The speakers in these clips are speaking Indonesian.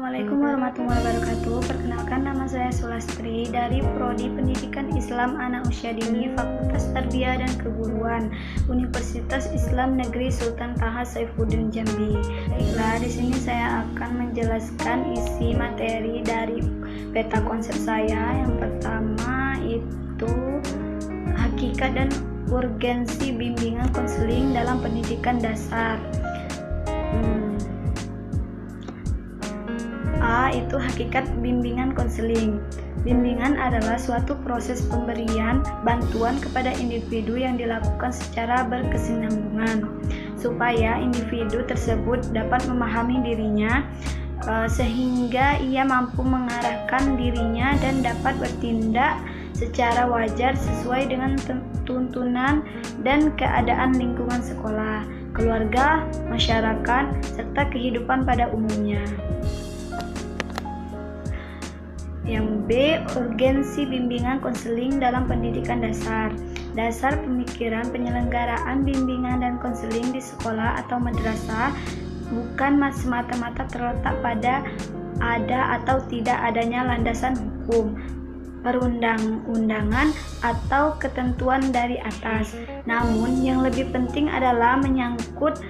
Assalamualaikum warahmatullahi wabarakatuh. Perkenalkan, nama saya Sulastri dari Prodi Pendidikan Islam Anak Usia Dini, Fakultas Tarbiyah dan Keguruan, Universitas Islam Negeri Sultan Taha Saifuddin Jambi. Baiklah, di sini saya akan menjelaskan isi materi dari peta konsep saya. Yang pertama itu hakikat dan urgensi bimbingan konseling dalam pendidikan dasar. A. Itu hakikat bimbingan konseling. Bimbingan adalah suatu proses pemberian bantuan kepada individu yang dilakukan secara berkesinambungan supaya individu tersebut dapat memahami dirinya sehingga ia mampu mengarahkan dirinya dan dapat bertindak secara wajar sesuai dengan tuntunan dan keadaan lingkungan sekolah, keluarga, masyarakat, serta kehidupan pada umumnya. Yang B. Urgensi bimbingan konseling dalam pendidikan dasar. Dasar pemikiran penyelenggaraan bimbingan dan konseling di sekolah atau madrasah bukan semata-mata terletak pada ada atau tidak adanya landasan hukum, perundang-undangan, atau ketentuan dari atas. Namun yang lebih penting adalah menyangkut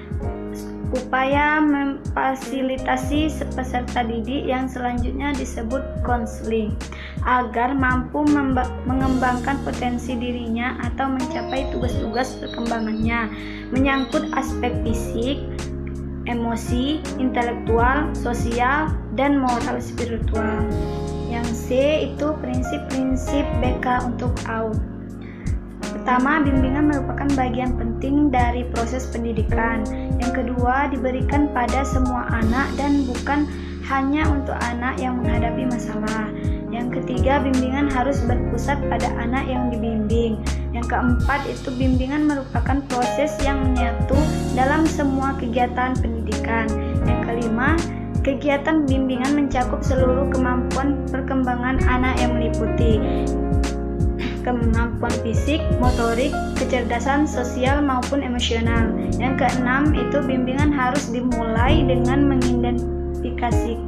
upaya memfasilitasi peserta didik yang selanjutnya disebut konseling agar mampu mengembangkan potensi dirinya atau mencapai tugas-tugas perkembangannya, menyangkut aspek fisik, emosi, intelektual, sosial, dan moral spiritual. Yang C itu prinsip-prinsip BK untuk AUD. Pertama, bimbingan merupakan bagian penting dari proses pendidikan. Yang kedua, diberikan pada semua anak dan bukan hanya untuk anak yang menghadapi masalah. Yang ketiga, bimbingan harus berpusat pada anak yang dibimbing. Yang keempat, itu bimbingan merupakan proses yang menyatu dalam semua kegiatan pendidikan. Yang kelima, kegiatan bimbingan mencakup seluruh kemampuan perkembangan anak yang meliputi kemampuan fisik, motorik, kecerdasan sosial maupun emosional. Yang keenam, itu bimbingan harus dimulai dengan mengidentifikasi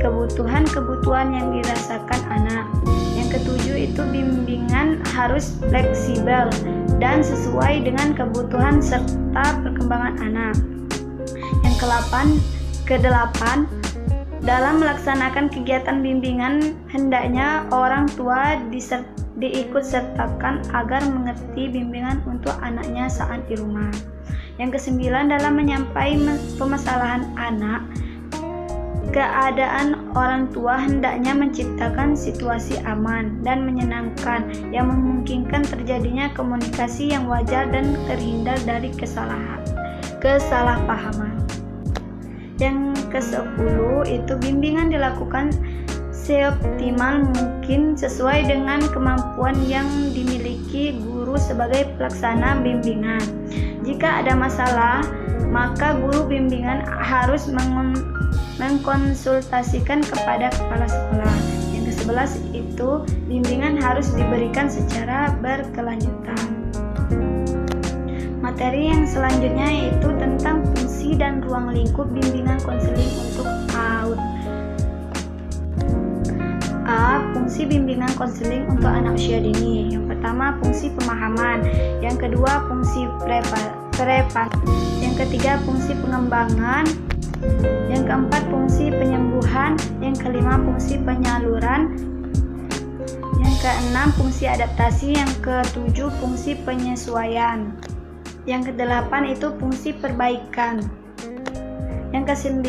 kebutuhan-kebutuhan yang dirasakan anak. Yang ketujuh, itu bimbingan harus fleksibel dan sesuai dengan kebutuhan serta perkembangan anak. Yang kedelapan, dalam melaksanakan kegiatan bimbingan hendaknya orang tua diikut sertakan agar mengerti bimbingan untuk anaknya saat di rumah. Yang kesembilan, dalam menyampaikan permasalahan anak, keadaan orang tua hendaknya menciptakan situasi aman dan menyenangkan yang memungkinkan terjadinya komunikasi yang wajar dan terhindar dari kesalahpahaman. Yang ke-10, itu bimbingan dilakukan seoptimal mungkin sesuai dengan kemampuan yang dimiliki guru sebagai pelaksana bimbingan. Jika ada masalah, maka guru bimbingan harus mengkonsultasikan kepada kepala sekolah. Yang ke-11, itu bimbingan harus diberikan secara berkelanjutan. Materi yang selanjutnya yaitu tentang fungsi dan ruang lingkup bimbingan konseling untuk AUD. A. Fungsi bimbingan konseling untuk anak usia dini. Yang pertama, fungsi pemahaman. Yang kedua, fungsi prevasi. Yang ketiga, fungsi pengembangan. Yang keempat, fungsi penyembuhan. Yang kelima, fungsi penyaluran. Yang keenam, fungsi adaptasi. Yang ketujuh, fungsi penyesuaian. Yang kedelapan, itu fungsi perbaikan. Yang ke-9,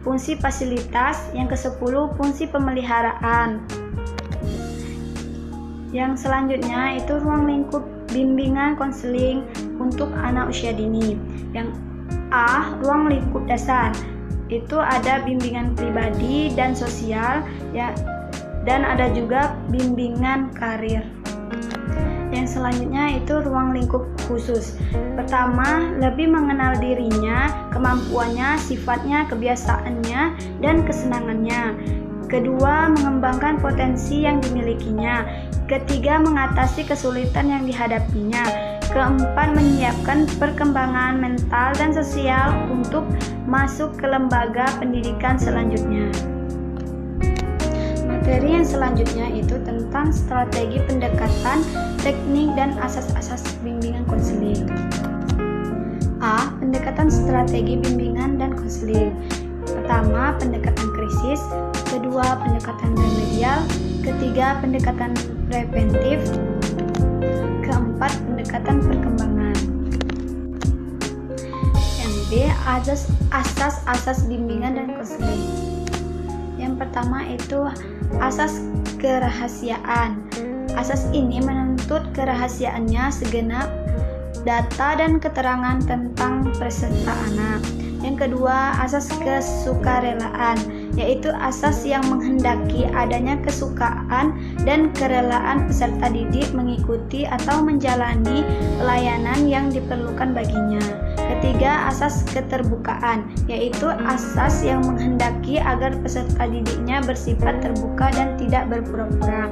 fungsi fasilitas. Yang ke-10, fungsi pemeliharaan. Yang selanjutnya itu ruang lingkup bimbingan konseling untuk anak usia dini. Yang A. Ruang lingkup dasar. Itu ada bimbingan pribadi dan sosial ya, dan ada juga bimbingan karir. Yang selanjutnya itu ruang lingkup khusus. Pertama, lebih mengenal dirinya, kemampuannya, sifatnya, kebiasaannya, dan kesenangannya. Kedua, mengembangkan potensi yang dimilikinya. Ketiga, mengatasi kesulitan yang dihadapinya. Keempat, menyiapkan perkembangan mental dan sosial untuk masuk ke lembaga pendidikan selanjutnya. Materi yang selanjutnya itu tentang strategi pendekatan, teknik, dan asas-asas bimbingan konseling. A. Pendekatan strategi bimbingan dan konseling. Pertama, pendekatan krisis. Kedua, pendekatan remedial. Ketiga, pendekatan preventif. Keempat, pendekatan perkembangan. Yang B, asas bimbingan dan konseling. Yang pertama itu asas kerahasiaan. Asas ini menuntut kerahasiaannya segenap data dan keterangan tentang peserta anak. Yang kedua, asas kesukarelaan, yaitu asas yang menghendaki adanya kesukaan dan kerelaan peserta didik mengikuti atau menjalani pelayanan yang diperlukan baginya. Ketiga, asas keterbukaan, yaitu asas yang menghendaki agar peserta didiknya bersifat terbuka dan tidak berpura-pura.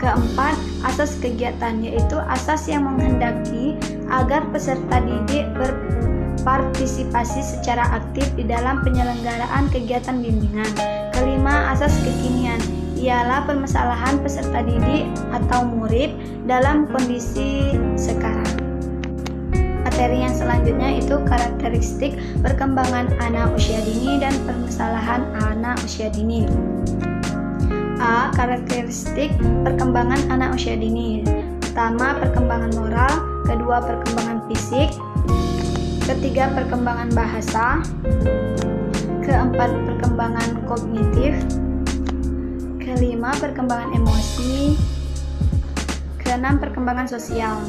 Keempat, asas kegiatan, yaitu asas yang menghendaki agar peserta didik berpartisipasi secara aktif di dalam penyelenggaraan kegiatan bimbingan. Kelima, asas kekinian, ialah permasalahan peserta didik atau murid dalam kondisi sekarang. Materi yang selanjutnya itu karakteristik perkembangan anak usia dini dan permasalahan anak usia dini. A. Karakteristik perkembangan anak usia dini. Pertama, perkembangan moral. Kedua, perkembangan fisik. Ketiga, perkembangan bahasa. Keempat, perkembangan kognitif. Kelima, perkembangan emosi. Keenam, perkembangan sosial.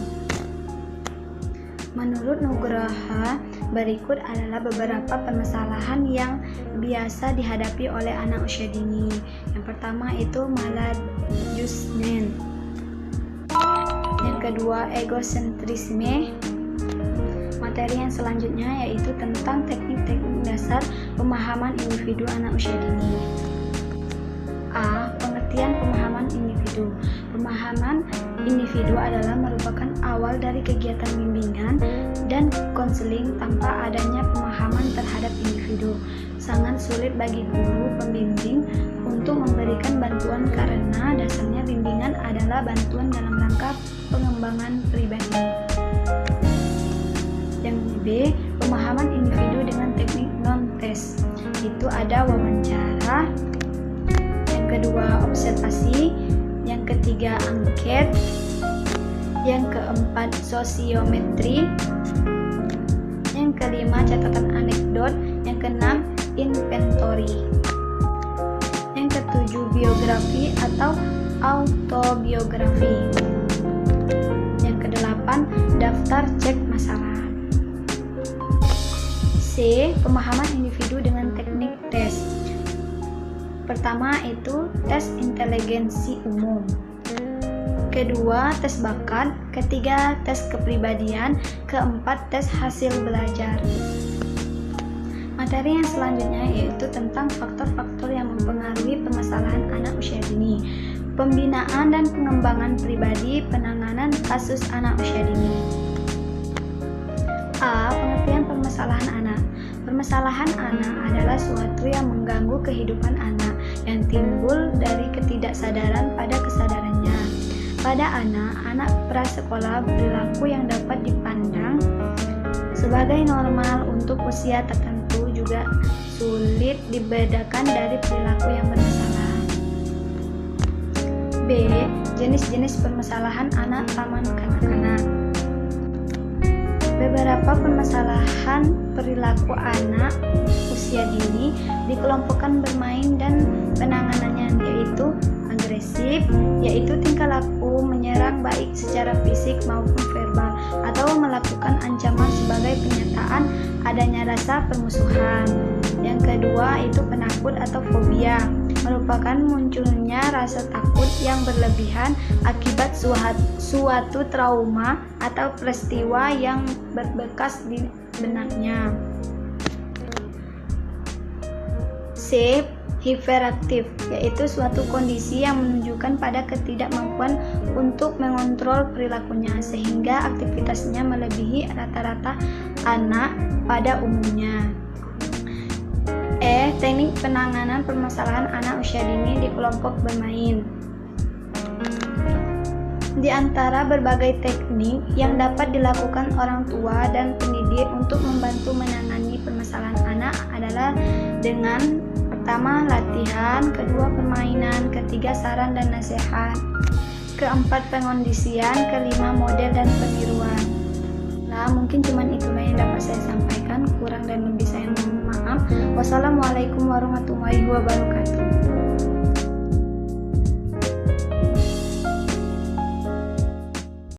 Menurut Nugraha, berikut adalah beberapa permasalahan yang biasa dihadapi oleh anak usia dini. Yang pertama itu maladjustment. Yang kedua, egosentrisme. Materi yang selanjutnya yaitu tentang teknik-teknik dasar pemahaman individu anak usia dini. A. Pengertian pemahaman individu. Pemahaman individu adalah merupakan awal dari kegiatan bimbingan dan konseling. Tanpa adanya pemahaman terhadap individu, sangat sulit bagi guru pembimbing untuk memberikan bantuan karena dasarnya bimbingan adalah bantuan dalam rangka pengembangan pribadi. Yang B, pemahaman individu dengan teknik non-tes. Itu ada wawancara, yang kedua observasi, yang ketiga angket, yang keempat sosiometri, yang kelima catatan anekdot, yang keenam inventory, yang ketujuh biografi atau autobiografi, yang kedelapan daftar cek masalah. C. Pemahaman individu dengan teknik tes. Pertama itu tes inteligensi umum. Kedua, tes bakat. Ketiga, tes kepribadian. Keempat, tes hasil belajar. Materi yang selanjutnya yaitu tentang faktor-faktor yang mempengaruhi permasalahan anak usia dini. Pembinaan dan pengembangan pribadi, penanganan kasus anak usia dini. A. Pengertian permasalahan anak. Permasalahan anak adalah suatu yang mengganggu kehidupan anak yang timbul dari ketidaksadaran pada kesadarannya. Pada anak prasekolah perilaku yang dapat dipandang sebagai normal untuk usia tertentu juga sulit dibedakan dari perilaku yang bermasalah. B. Jenis-jenis permasalahan anak taman kanak-kanak. Beberapa permasalahan perilaku anak usia dini dikelompokkan bermain dan penanganannya yaitu agresif, yaitu tingkah laku menyerang baik secara fisik maupun verbal atau melakukan ancaman sebagai pernyataan adanya rasa permusuhan. Yang kedua itu penakut atau fobia, merupakan munculnya rasa takut yang berlebihan akibat suatu trauma atau peristiwa yang berbekas di benaknya. C. hiperaktif, yaitu suatu kondisi yang menunjukkan pada ketidakmampuan untuk mengontrol perilakunya sehingga aktivitasnya melebihi rata-rata anak pada umumnya. Teknik penanganan permasalahan anak usia dini di kelompok bermain. Di antara berbagai teknik yang dapat dilakukan orang tua dan pendidik untuk membantu menangani permasalahan anak adalah dengan pertama latihan, kedua permainan, ketiga saran dan nasihat, keempat pengondisian, kelima model dan peniruan. Nah, mungkin cuman itulah yang dapat saya sampaikan, kurang dan lebih saya mohon maaf. Wassalamualaikum warahmatullahi wabarakatuh.